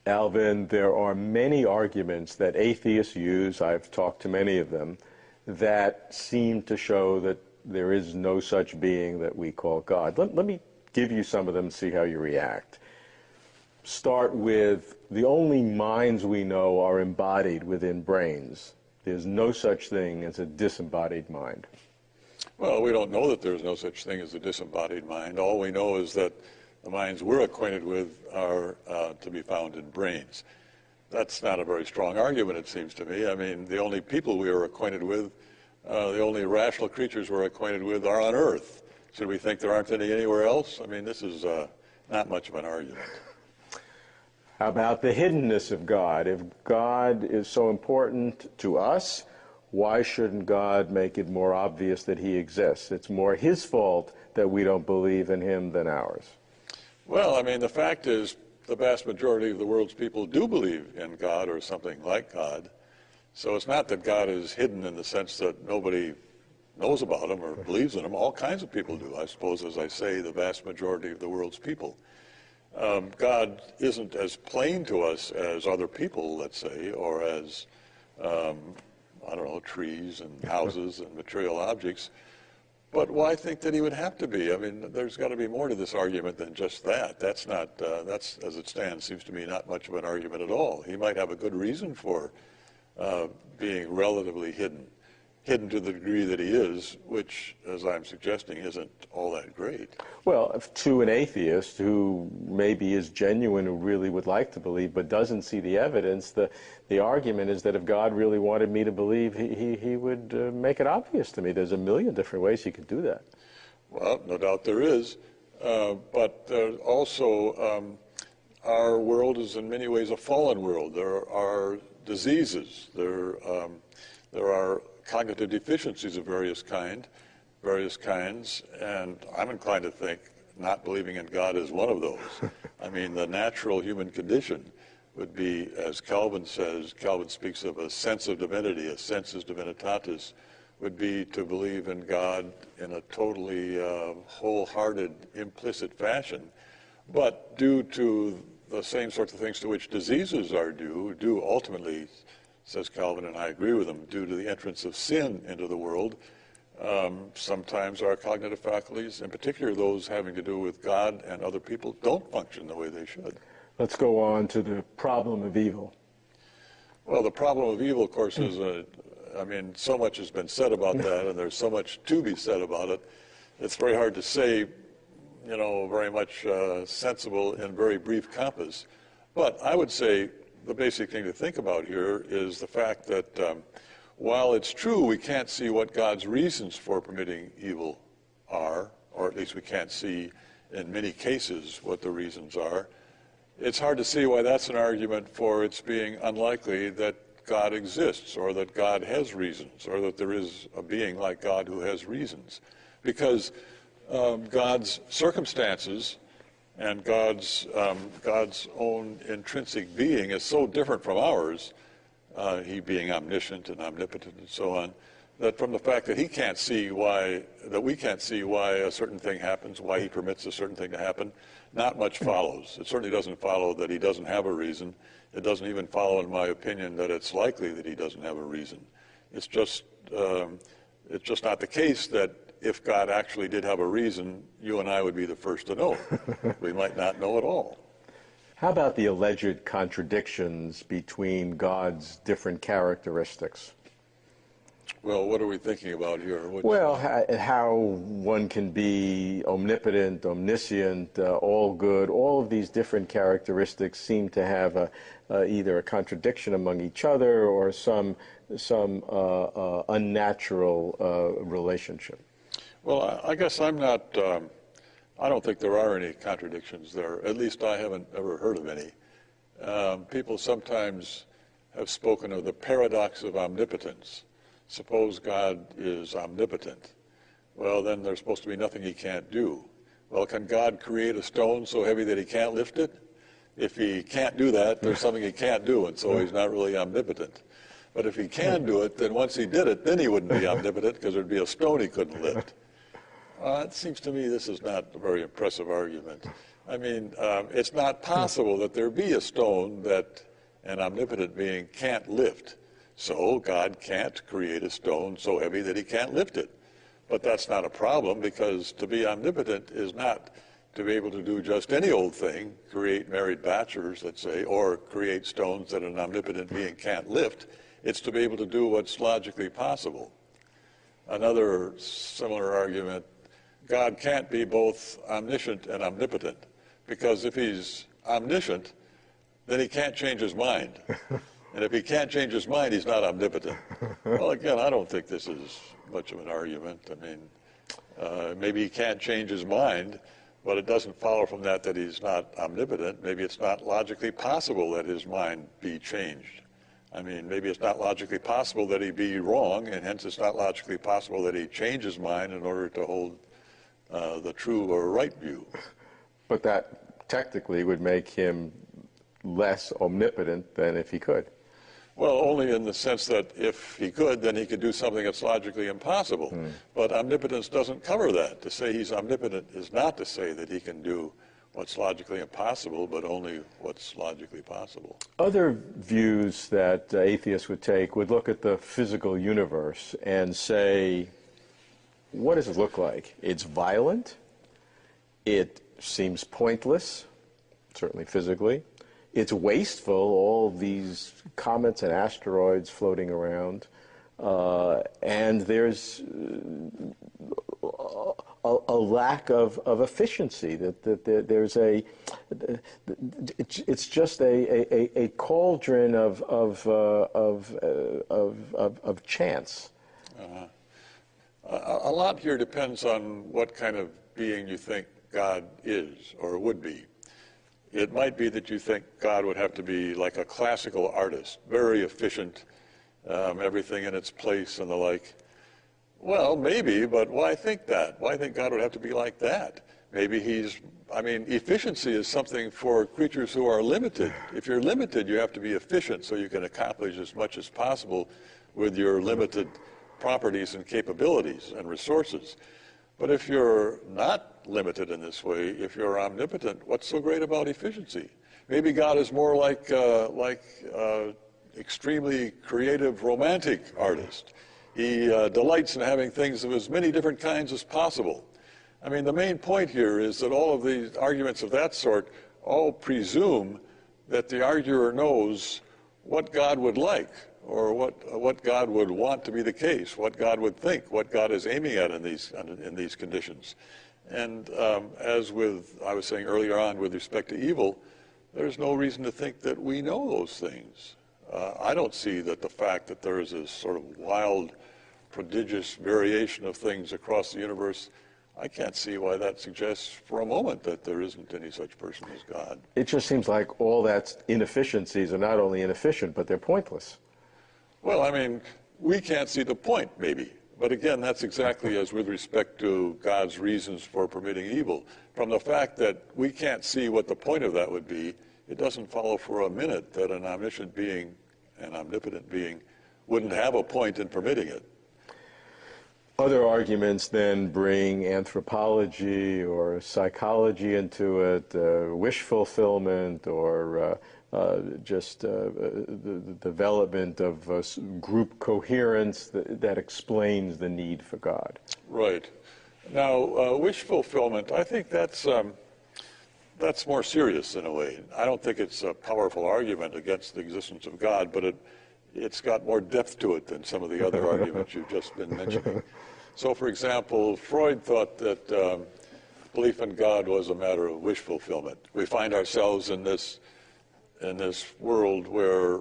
Alvin, there are many arguments that atheists use, I've talked to many of them, that seem to show that there is no such being that we call God. Let me give you some of them and see how you react. Start with the only minds we know are embodied within brains. There's no such thing as a disembodied mind. Well, we don't know that there's no such thing as a disembodied mind. All we know is that the minds we're acquainted with are to be found in brains. That's not a very strong argument, it seems to me. I mean, the only people we are acquainted with, the only rational creatures we're acquainted with are on Earth. Should we think there aren't any anywhere else? I mean, this is not much of an argument. How about the hiddenness of God? If God is so important to us, why shouldn't God make it more obvious that he exists? It's more his fault that we don't believe in him than ours. Well, I mean, the fact is the vast majority of the world's people do believe in God or something like God. So it's not that God is hidden in the sense that nobody knows about him or believes in him. All kinds of people do, I suppose, as I say, the vast majority of the world's people. God isn't as plain to us as other people, let's say, or as, I don't know, trees and houses and material objects. But why think that he would have to be? I mean, there's got to be more to this argument than just that. That's not, that's, as it stands, seems to me not much of an argument at all. He might have a good reason for being relatively hidden to the degree that he is, which, as I'm suggesting, isn't all that great. Well, to an atheist who maybe is genuine, who really would like to believe but doesn't see the evidence, the argument is that if God really wanted me to believe, he would make it obvious to me. There's a million different ways he could do that. Well, no doubt there is. But also, our world is in many ways a fallen world. There are diseases. There are cognitive deficiencies of various kinds, and I'm inclined to think not believing in God is one of those. I mean, the natural human condition would be, as Calvin says, Calvin speaks of a sense of divinity, a sensus divinitatis, would be to believe in God in a totally wholehearted, implicit fashion. But due to the same sorts of things to which diseases are due ultimately, says Calvin, and I agree with him, due to the entrance of sin into the world, sometimes our cognitive faculties, in particular those having to do with God and other people, don't function the way they should. Let's go on to the problem of evil. Well, the problem of evil, of course, is, I mean, so much has been said about that, and there's so much to be said about it. It's very hard to say, you know, very much sensible in very brief compass. But I would say the basic thing to think about here is the fact that while it's true we can't see what God's reasons for permitting evil are, or at least we can't see in many cases what the reasons are, it's hard to see why that's an argument for its being unlikely that God exists, or that God has reasons, or that there is a being like God who has reasons. Because God's circumstances and God's own intrinsic being is so different from ours, he being omniscient and omnipotent and so on, that from the fact that he can't see why, that we can't see why a certain thing happens, why he permits a certain thing to happen, not much follows. It certainly doesn't follow that he doesn't have a reason. It doesn't even follow, in my opinion, that it's likely that he doesn't have a reason. It's just not the case that if God actually did have a reason, you and I would be the first to know. We might not know at all. How about the alleged contradictions between God's different characteristics? Well, what are we thinking about here? Well, how one can be omnipotent, omniscient, all good. All of these different characteristics seem to have either a contradiction among each other or some unnatural relationship. Well, I guess I'm not, I don't think there are any contradictions there. At least I haven't ever heard of any. People sometimes have spoken of the paradox of omnipotence. Suppose God is omnipotent. Well, then there's supposed to be nothing he can't do. Well, can God create a stone so heavy that he can't lift it? If he can't do that, there's something he can't do, and so he's not really omnipotent. But if he can do it, then once he did it, then he wouldn't be omnipotent because there'd be a stone he couldn't lift. It seems to me this is not a very impressive argument. I mean, it's not possible that there be a stone that an omnipotent being can't lift. So God can't create a stone so heavy that he can't lift it. But that's not a problem, because to be omnipotent is not to be able to do just any old thing, create married bachelors, let's say, or create stones that an omnipotent being can't lift. It's to be able to do what's logically possible. Another similar argument, God can't be both omniscient and omnipotent, because if he's omniscient, then he can't change his mind. And if he can't change his mind, he's not omnipotent. Well, again, I don't think this is much of an argument. I mean, maybe he can't change his mind, but it doesn't follow from that that he's not omnipotent. Maybe it's not logically possible that his mind be changed. I mean, maybe it's not logically possible that he be wrong, and hence it's not logically possible that he change his mind in order to hold the true or right view. But that technically would make him less omnipotent than if he could. Well, only in the sense that if he could, then he could do something that's logically impossible. But omnipotence doesn't cover that. To say he's omnipotent is not to say that he can do what's logically impossible, but only what's logically possible. Other views that atheists would take would look at the physical universe and say, what does it look like? It's violent. It seems pointless, certainly physically. It's wasteful, all these comets and asteroids floating around. And there's a lack of efficiency, that there's it's just a cauldron of chance. A lot here depends on what kind of being you think God is or would be. It might be that you think God would have to be like a classical artist, very efficient, everything in its place and the like. Well, maybe, but why think that? Why think God would have to be like that? Maybe efficiency is something for creatures who are limited. If you're limited, you have to be efficient so you can accomplish as much as possible with your limited properties and capabilities and resources. But if you're not limited in this way, if you're omnipotent, what's so great about efficiency? Maybe God is more like extremely creative, romantic artist. He delights in having things of as many different kinds as possible. I mean, the main point here is that all of these arguments of that sort all presume that the arguer knows what God would like, or what God would want to be the case, what God would think, what God is aiming at in these conditions. And as I was saying earlier on with respect to evil, there's no reason to think that we know those things. I don't see that the fact that there is this sort of wild, prodigious variation of things across the universe, I can't see why that suggests for a moment that there isn't any such person as God. It just seems like all that inefficiencies are not only inefficient, but they're pointless. Well, I mean, we can't see the point, maybe. But again, that's exactly as with respect to God's reasons for permitting evil. From the fact that we can't see what the point of that would be, it doesn't follow for a minute that an omniscient being, an omnipotent being, wouldn't have a point in permitting it. Other arguments then bring anthropology or psychology into it, wish fulfillment, or just the development of group coherence that explains the need for God. Right. Now, wish fulfillment, I think that's more serious in a way. I don't think it's a powerful argument against the existence of God, but it's got more depth to it than some of the other arguments you've just been mentioning. So, for example, Freud thought that belief in God was a matter of wish fulfillment. We find ourselves in this world where,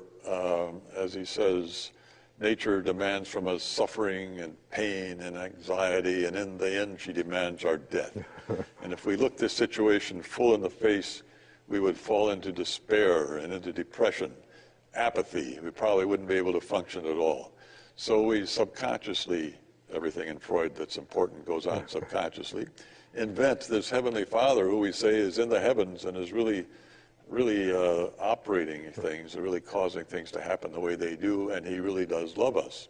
as he says, nature demands from us suffering and pain and anxiety, and in the end she demands our death. And if we looked this situation full in the face, we would fall into despair and into depression, apathy. We probably wouldn't be able to function at all. So we subconsciously, everything in Freud that's important goes on subconsciously, invent this Heavenly Father who we say is in the heavens and is really operating things, and really causing things to happen the way they do, and he really does love us.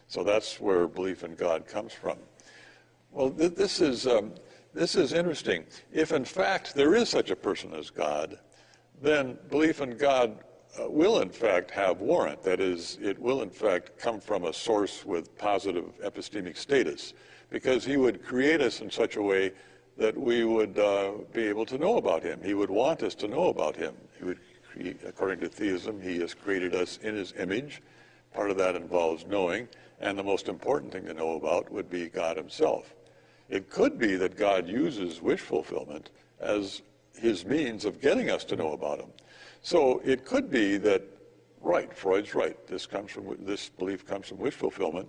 So that's where belief in God comes from. Well, this is this is interesting. If in fact there is such a person as God, then belief in God will in fact have warrant. That is, it will in fact come from a source with positive epistemic status, because he would create us in such a way that we would be able to know about him. He would want us to know about him. He would create, according to theism, he has created us in his image. Part of that involves knowing, and the most important thing to know about would be God himself. It could be that God uses wish fulfillment as his means of getting us to know about him. So it could be that, right, Freud's right, this belief comes from wish fulfillment,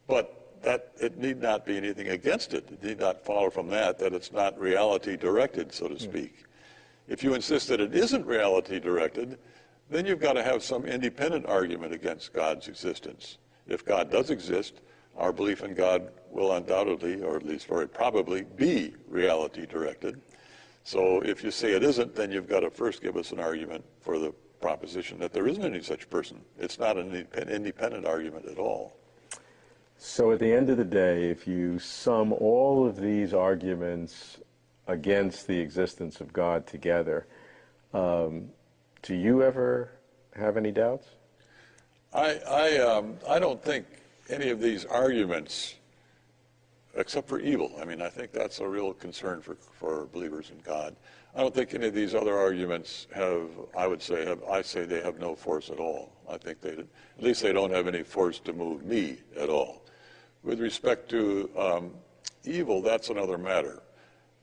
but that it need not be anything against it. It need not follow from that it's not reality directed, so to speak. If you insist that it isn't reality directed, then you've got to have some independent argument against God's existence. If God does exist, our belief in God will undoubtedly, or at least very probably, be reality directed. So if you say it isn't, then you've got to first give us an argument for the proposition that there isn't any such person. It's not an independent argument at all. So at the end of the day, if you sum all of these arguments against the existence of God together, do you ever have any doubts? I don't think any of these arguments, except for evil, I mean, I think that's a real concern for believers in God. I don't think any of these other arguments I say they have no force at all. I think at least they don't have any force to move me at all. With respect to evil, that's another matter.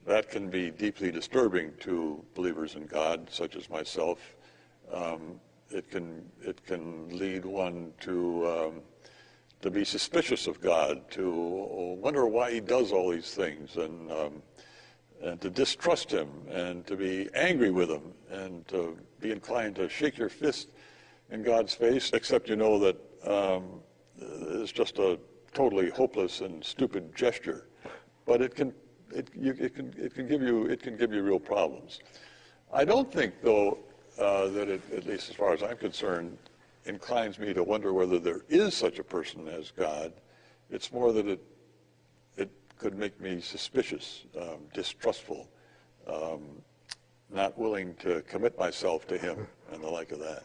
That can be deeply disturbing to believers in God, such as myself. It can lead one to be suspicious of God, to wonder why he does all these things, and to distrust him, and to be angry with him, and to be inclined to shake your fist in God's face, except you know that it's just a totally hopeless and stupid gesture. But it can give you real problems. I don't think, though, that it, at least as far as I'm concerned, inclines me to wonder whether there is such a person as God. It's more that it could make me suspicious, distrustful, not willing to commit myself to him, and the like of that.